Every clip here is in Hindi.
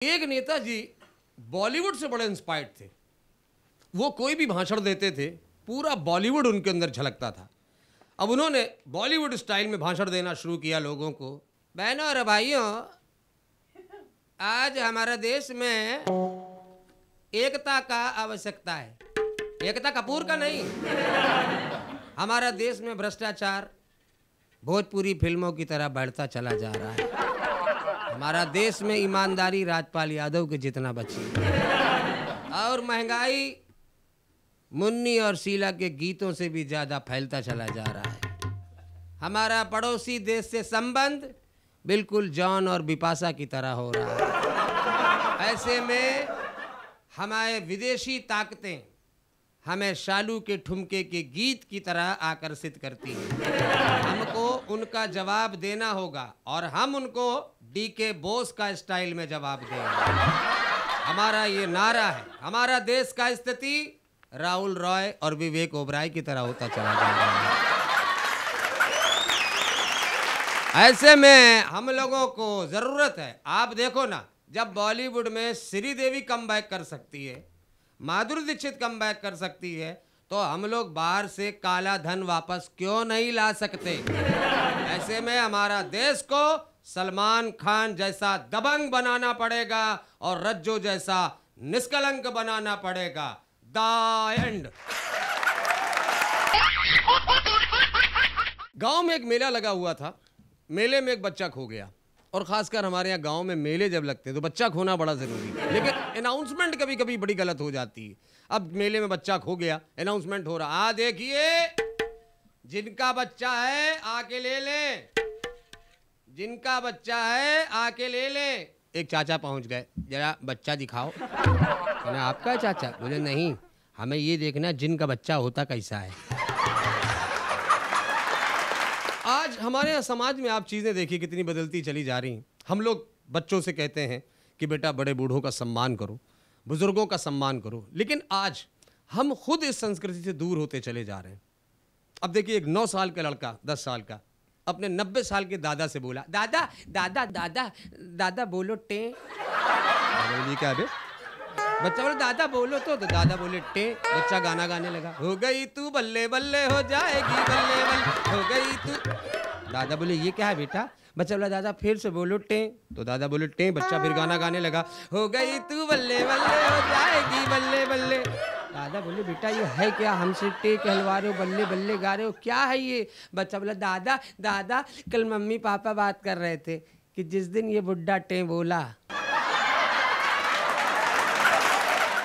एक नेताजी बॉलीवुड से बड़े इंस्पायर्ड थे। वो कोई भी भाषण देते थे, पूरा बॉलीवुड उनके अंदर झलकता था। अब उन्होंने बॉलीवुड स्टाइल में भाषण देना शुरू किया लोगों को। बहनों और भाइयों, आज हमारे देश में एकता का आवश्यकता है। एकता कपूर का नहीं। हमारा देश में भ्रष्टाचार भोजपुरी फिल्मों की तरह बढ़ता चला जा रहा है। हमारा देश में ईमानदारी राजपाल यादव के जितना बची और महंगाई मुन्नी और शीला के गीतों से भी ज़्यादा फैलता चला जा रहा है। हमारा पड़ोसी देश से संबंध बिल्कुल जॉन और बिपाशा की तरह हो रहा है। ऐसे में हमारे विदेशी ताकतें हमें शालू के ठुमके के गीत की तरह आकर्षित करती हैं। हमको उनका जवाब देना होगा और हम उनको डीके बोस का स्टाइल में जवाब देंगे। हमारा ये नारा है। हमारा देश का स्थिति राहुल रॉय और विवेक ओबराय की तरह होता चला जा रहा है। ऐसे में हम लोगों को जरूरत है, आप देखो ना, जब बॉलीवुड में श्रीदेवी कमबैक कर सकती है, माधुरी दीक्षित कमबैक कर सकती है, तो हम लोग बाहर से काला धन वापस क्यों नहीं ला सकते। ऐसे में हमारा देश को सलमान खान जैसा दबंग बनाना पड़ेगा और रज्जो जैसा निष्कलंक बनाना पड़ेगा। The end. गांव में एक मेला लगा हुआ था। मेले में एक बच्चा खो गया और खासकर हमारे यहाँ गांव में मेले जब लगते हैं तो बच्चा खोना बड़ा जरूरी है, लेकिन अनाउंसमेंट कभी कभी बड़ी गलत हो जाती है। अब मेले में बच्चा खो गया, अनाउंसमेंट हो रहा, देखिए जिनका बच्चा है आके ले लें, जिनका बच्चा है आके ले लें। एक चाचा पहुंच गए, जरा बच्चा दिखाओ। कहना आपका है चाचा? बोले नहीं, हमें ये देखना जिनका बच्चा होता कैसा है। आज हमारे समाज में आप चीज़ें देखिए कितनी बदलती चली जा रही हैं। हम लोग बच्चों से कहते हैं कि बेटा बड़े बूढ़ों का सम्मान करो, बुजुर्गों का सम्मान करो, लेकिन आज हम खुद इस संस्कृति से दूर होते चले जा रहे हैं। अब देखिए, एक 9 साल का लड़का 10 साल का अपने 90 साल के दादा से बोला, दादा दादा दादा दादा बोलो टे। क्या बे? बच्चा बोले दादा बोलो तो दादा बोले टे। बच्चा गाना गाने लगा, हो गई तू बल्ले बल्ले हो जाएगी बल्ले बल्ले हो गई तू। दादा बोले ये क्या है बेटा? बच्चा बोला दादा फिर से बोलो टे। तो दादा बोले टे। बच्चा फिर गाना गाने लगा, हो गई तू बल्ले बल्ले हो जाएगी बल्ले बल्ले। दादा बोले बेटा ये है क्या? हमसे टे कहलवा रहे हो, बल्ले बल्ले गा रहे हो, क्या है ये? बच्चा बोला दादा दादा कल मम्मी पापा बात कर रहे थे कि जिस दिन ये बुड्ढा टे बोला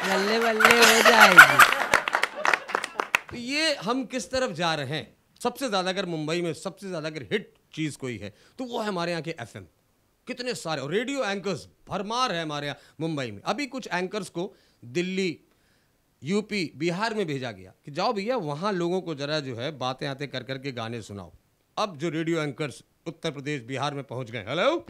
बल्ले बल्ले हो जाएगी। तो ये हम किस तरफ जा रहे हैं? सबसे ज़्यादा अगर मुंबई में सबसे ज़्यादा अगर हिट चीज़ कोई है तो वो है हमारे यहाँ के एफएम। कितने सारे और रेडियो एंकर्स भरमार है हमारे यहाँ मुंबई में। अभी कुछ एंकर्स को दिल्ली, यूपी, बिहार में भेजा गया कि जाओ भैया वहाँ लोगों को ज़रा जो है बातें आते कर करके गाने सुनाओ। अब जो रेडियो एंकर्स उत्तर प्रदेश, बिहार में पहुँच गए। हेलो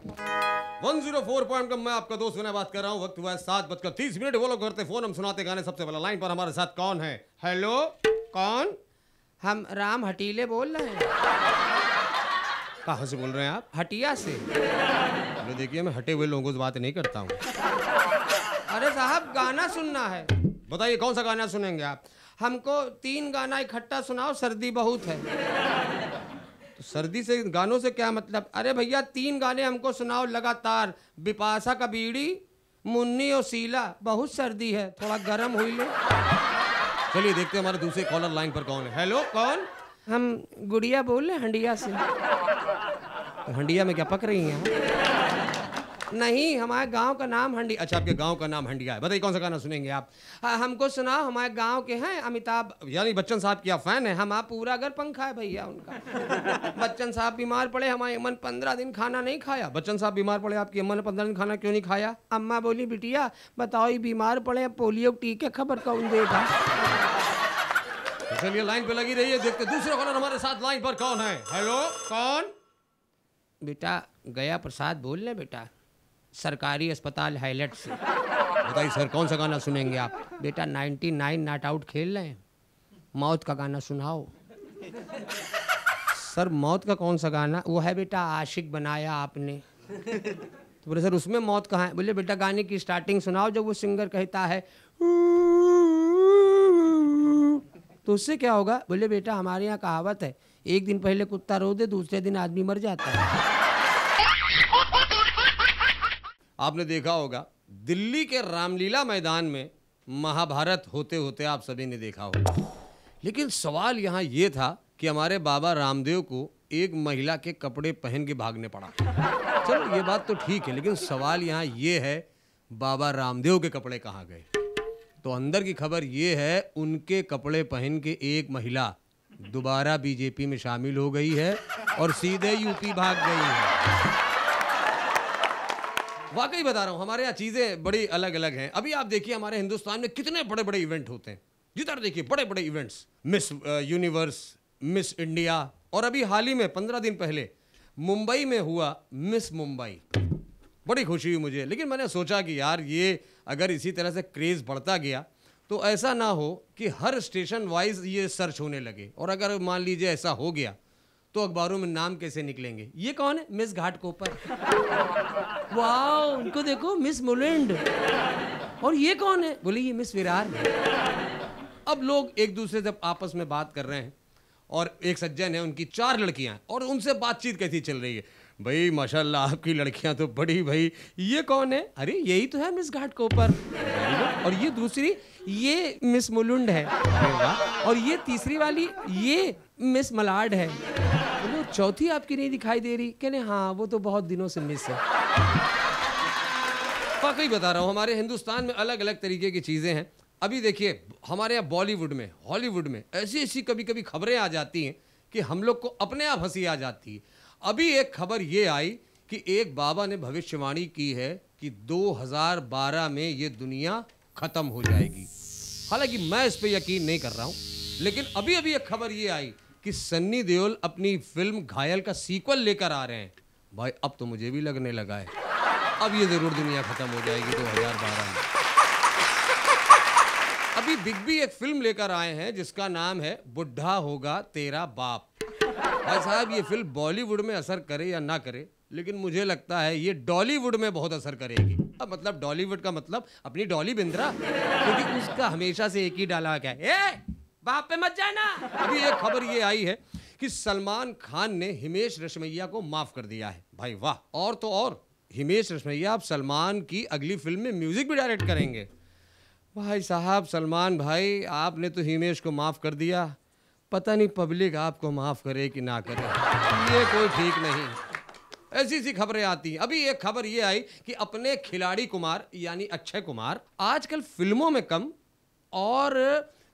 104.com, मैं आपका दोस्त विनय बात कर रहा हूँ। वक्त हुआ है 7:30। वो लोग करते फोन, हम सुनाते गाने। सबसे पहला लाइन पर हमारे साथ कौन है? हेलो, कौन? हम राम हटीले बोल रहे हैं। कहाँ से बोल रहे हैं आप? हटिया से। तो देखिए, मैं हटे हुए लोगों से बात नहीं करता हूँ। अरे साहब गाना सुनना है। बताइए कौन सा गाना सुनेंगे आप? हमको 3 गाना इकट्ठा सुनाओ, सर्दी बहुत है। तो सर्दी से गानों से क्या मतलब? अरे भैया 3 गाने हमको सुनाओ लगातार। बिपाशा का बीड़ी, मुन्नी और शीला, बहुत सर्दी है, थोड़ा गर्म हुई ले। चलिए देखते हैं हमारे दूसरे कॉलर लाइन पर कौन है। हेलो, कौन? हम गुड़िया बोल रहे हैं हंडिया से। तो हंडिया में क्या पक रही हैं? नहीं, हमारे गांव का नाम हंडिया। अच्छा, आपके गांव का नाम हंडिया है। बताइए कौन सा गाना सुनेंगे आप? हमको सुनाओ, हमारे गांव के हैं अमिताभ यानी बच्चन साहब की आप फैन है। हम आप पूरा घर पंखा है भैया उनका। बच्चन साहब बीमार पड़े, हमारी अम्मा ने 15 दिन खाना नहीं खाया। बच्चन साहब बीमार पड़े, आपकी अम्मा ने 15 दिन खाना क्यों नहीं खाया? अम्मा बोली बिटिया बताओ ये बीमार पड़े, पोलियो टीके खबर कौन देगा? चलिए लाइन पे लगी रही है, देखते दूसरा कॉलर हमारे साथ लाइन पर कौन है। हेलो, कौन? बेटा गया प्रसाद बोल रहे बेटा, सरकारी अस्पताल हाईलाइट से। बताइए सर कौन सा गाना सुनेंगे आप? बेटा 99 नॉट आउट खेल रहे हैं, मौत का गाना सुनाओ। सर मौत का कौन सा गाना? वो है बेटा आशिक बनाया आपने। तो बोले सर उसमें मौत कहाँ है? बोले बेटा गाने की स्टार्टिंग सुनाओ जब वो सिंगर कहता है तो उससे क्या होगा? बोले बेटा हमारे यहाँ कहावत है, एक दिन पहले कुत्ता रो दे दूसरे दिन आदमी मर जाता है। आपने देखा होगा दिल्ली के रामलीला मैदान में महाभारत होते होते आप सभी ने देखा होगा, लेकिन सवाल यहाँ ये था कि हमारे बाबा रामदेव को एक महिला के कपड़े पहन के भागने पड़ा। चलो ये बात तो ठीक है, लेकिन सवाल यहाँ ये है बाबा रामदेव के कपड़े कहाँ गए? तो अंदर की खबर ये है उनके कपड़े पहन के एक महिला दोबारा बीजेपी में शामिल हो गई है और सीधे यूपी भाग गई है। वाकई बता रहा हूं, हमारे यहाँ चीजें बड़ी अलग अलग हैं। अभी आप देखिए हमारे हिंदुस्तान में कितने बड़े बड़े इवेंट होते हैं, जिधर देखिए बड़े बड़े events, miss universe, miss India, और अभी हाल ही में 15 दिन पहले मुंबई में हुआ मिस मुंबई। बड़ी खुशी हुई मुझे, लेकिन मैंने सोचा कि यार ये अगर इसी तरह से क्रेज बढ़ता गया तो ऐसा ना हो कि हर स्टेशन वाइज ये सर्च होने लगे, और अगर मान लीजिए ऐसा हो गया तो अखबारों में नाम कैसे निकलेंगे? ये कौन है? मिस घाटकोपर। वाओ, उनको देखो, मिस मुलैंड। और ये कौन है? बोले ये मिस विरार। अब लोग एक दूसरे से आपस में बात कर रहे हैं, और एक सज्जन है, उनकी 4 लड़कियां, और उनसे बातचीत कैसी चल रही है? भाई माशाल्लाह आपकी लड़कियां तो बड़ी, भाई ये कौन है? अरे यही तो है मिस घाटकोपर। और ये दूसरी, ये मिस मुलुंड है। और ये तीसरी वाली, ये मिस मलाड है। बोलो चौथी आपकी नहीं दिखाई दे रही? कहने हाँ वो तो बहुत दिनों से मिस है। वाकई बता रहा हूँ, हमारे हिंदुस्तान में अलग अलग तरीके की चीजें हैं। अभी देखिए हमारे यहाँ बॉलीवुड में, हॉलीवुड में ऐसी ऐसी कभी कभी खबरें आ जाती हैं कि हम लोग को अपने आप हंसी आ जाती है। अभी एक खबर ये आई कि एक बाबा ने भविष्यवाणी की है कि 2012 में ये दुनिया खत्म हो जाएगी। हालांकि मैं इस पे यकीन नहीं कर रहा हूं, लेकिन अभी अभी एक खबर ये आई कि सन्नी देओल अपनी फिल्म घायल का सीक्वल लेकर आ रहे हैं। भाई अब तो मुझे भी लगने लगा है अब ये जरूर दुनिया खत्म हो जाएगी 2012 में। अभी बिग बी एक फिल्म लेकर आए हैं जिसका नाम है बुढ़ा होगा तेरा बाप। भाई साहब ये फिल्म बॉलीवुड में असर करे या ना करे, लेकिन मुझे लगता है ये डॉलीवुड में बहुत असर करेगी। अब मतलब डॉलीवुड का मतलब अपनी डॉली बिंद्रा, क्योंकि उसका हमेशा से एक ही डायलॉग है, ए बाप पे मत जाना। अभी एक खबर ये आई है कि सलमान खान ने हिमेश रेशमिया को माफ कर दिया है। भाई वाह, और तो और हिमेश रेशमिया अब सलमान की अगली फिल्म में म्यूजिक भी डायरेक्ट करेंगे। भाई साहब सलमान भाई, आपने तो हिमेश को माफ कर दिया, पता नहीं पब्लिक आपको माफ करे कि ना करे, ये कोई ठीक नहीं। ऐसी सी खबरें आती हैं। अभी एक खबर ये आई कि अपने खिलाड़ी कुमार यानी अक्षय कुमार आजकल फिल्मों में कम और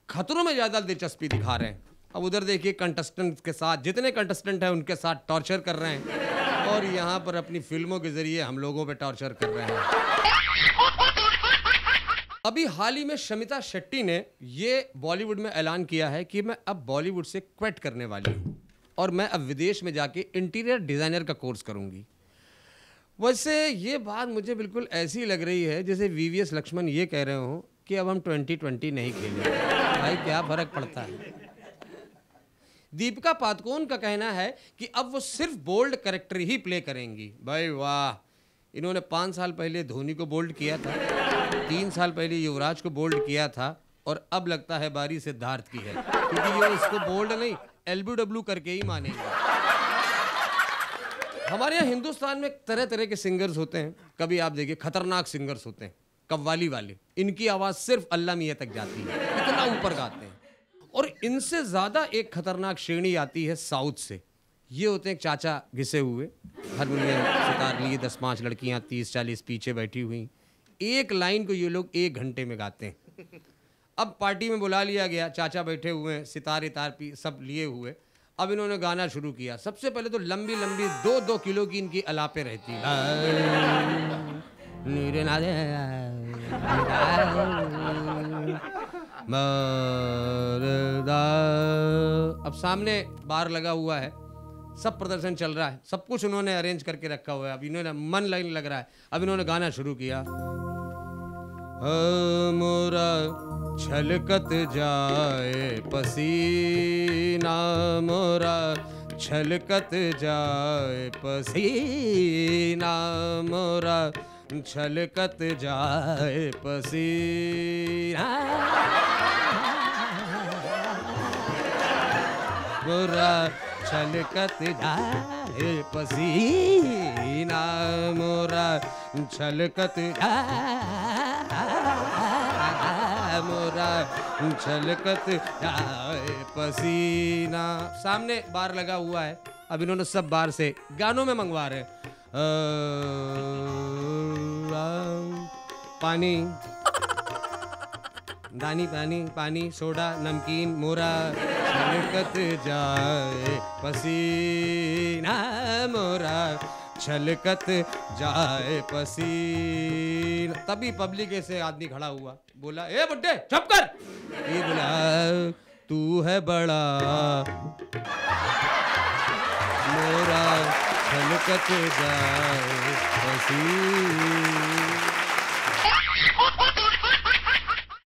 खतरों में ज्यादा दिलचस्पी दिखा रहे हैं। अब उधर देखिए कंटेस्टेंट के साथ, जितने कंटेस्टेंट हैं उनके साथ टॉर्चर कर रहे हैं, और यहाँ पर अपनी फिल्मों के जरिए हम लोगों पे टॉर्चर कर रहे हैं। अभी हाल ही में शमिता शेट्टी ने ये बॉलीवुड में ऐलान किया है कि मैं अब बॉलीवुड से क्विट करने वाली हूँ और मैं अब विदेश में जाके इंटीरियर डिजाइनर का कोर्स करूंगी। वैसे ये बात मुझे बिल्कुल ऐसी लग रही है जैसे वीवीएस लक्ष्मण ये कह रहे हो कि अब हम 2020 नहीं खेलेंगे। भाई क्या फर्क पड़ता है। दीपिका पादुकोण का कहना है कि अब वो सिर्फ बोल्ड कैरेक्टर ही प्ले करेंगी। भाई वाह, इन्होंने 5 साल पहले धोनी को बोल्ड किया था, 3 साल पहले युवराज को बोल्ड किया था, और अब लगता है बारी सिद्धार्थ की है, क्योंकि ये उसको बोल्ड नहीं LBW करके ही मानेंगे। हमारे यहाँ हिंदुस्तान में तरह तरह के सिंगर्स होते हैं। कभी आप देखिए खतरनाक सिंगर्स होते हैं, कव्वाली वाले, इनकी आवाज़ सिर्फ अल्लाह मियाँ तक जाती है, इतना ऊपर गाते हैं। और इनसे ज़्यादा एक खतरनाक श्रेणी आती है साउथ से। ये होते हैं चाचा घिसे हुए, हारमोनियम सितार लिए 10-5 लड़कियाँ 30-40 पीछे बैठी हुई, एक लाइन को ये लोग 1 घंटे में गाते हैं। अब पार्टी में बुला लिया गया, चाचा बैठे हुए हैं, सितार इतार सब लिए हुए। अब इन्होंने गाना शुरू किया। सबसे पहले तो लंबी लंबी 2-2 किलो की इनकी अलापे रहती हैं। अब सामने बार लगा हुआ है, सब प्रदर्शन चल रहा है, सब कुछ उन्होंने अरेंज करके रखा हुआ है। अब इन्होंने मन लाइन लग रहा है, अब इन्होंने गाना शुरू किया। मोरा छलकत जाए पसीना, मोरा छलकत जाए पसीना मोरा, छलकत जाए पसीना मोरा, छलकत जाए पसीना मोरा, छलकत जाए मोरा, छलकत जाए पसीना। सामने बार लगा हुआ है, अब इन्होंने सब बार से गानों में मंगवा रहे हैं। पानी दानी पानी पानी सोडा नमकीन मोरा, छलकत जाए पसीना मोरा, छलकत जाए पसीना। तभी पब्लिक से आदमी खड़ा हुआ, बोला ए बुड्ढे चुप कर। ये बोला तू है बड़ा मोरा, छलकत जाए पसीना।